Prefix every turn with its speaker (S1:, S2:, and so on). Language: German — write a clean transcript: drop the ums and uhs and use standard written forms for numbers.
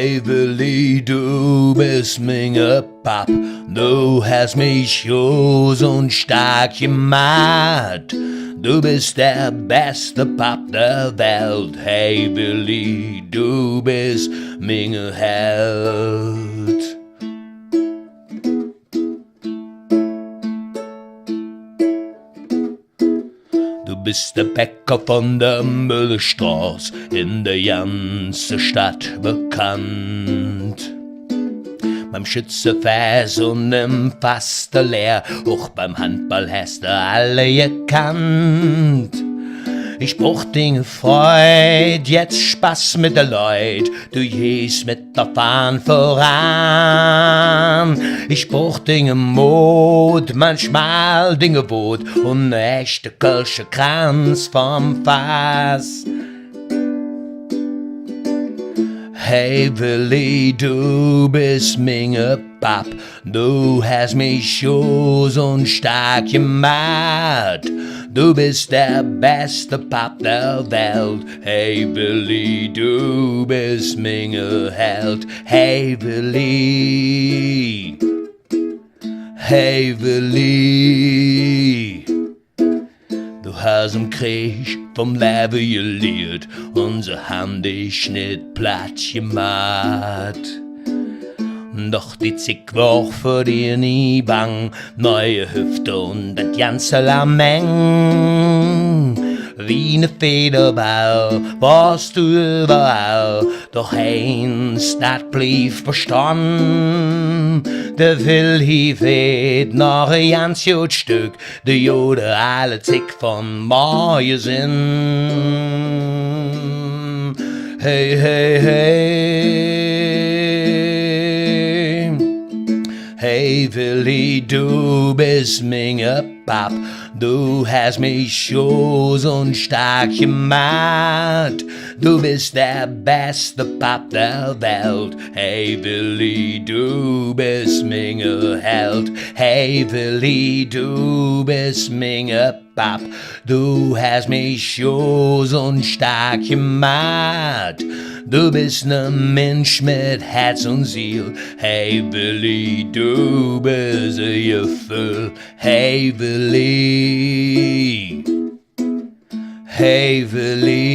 S1: Hey Willi, du bist minge Papp, du hast mich groß und stark gemacht. Du bist der beste Papp der Welt. Hey Willi, du bist minge Held. Du bist der Bäcker von der Mühlestroß, in der ganze Stadt bekannt. Beim Schüzzefest und im Fasteleer, auch beim Handball häst, alle gekannt. Ich bruch dinge Freud, jetzt Spaß mit der Leut, du gehst mit der Fahn voran. Ich bruch dinge Mut, manchmal dinge und echte kölsche Kranz vom Spaß. Hey Willi, du bist minge Papp, du hast mich groß und stark gemacht. Du bist der beste Papp der Welt. Hey Willi, du bist minge Held. Hey Willi, hey Willi. Du hast im Krieg vom Leben geliert, unsere Hand ist nicht platt gemacht. Doch die Zickwoch für dir nie bang, neue Hüfte und das ganze Lameng. Wie ne Federball warst du überall, doch eins, dat blieb bestanden. Der Willi weht noch ein ganz gut Stück, der Jode alle Zick von morgen sind. Hey, hey, hey. Hey Willi, du bist minge Papp, du hast mich groß und stark gemacht. Du bist der beste Papp der Welt. Hey Willi, du bist minge Held. Hey Willi, du bist minge Papp, du hast mich groß und stark gemacht. Du bist ne Mensch mit Herz und Ziel. Hey Willi, du bist ein Gefühl. Hey Willi, hey Willi.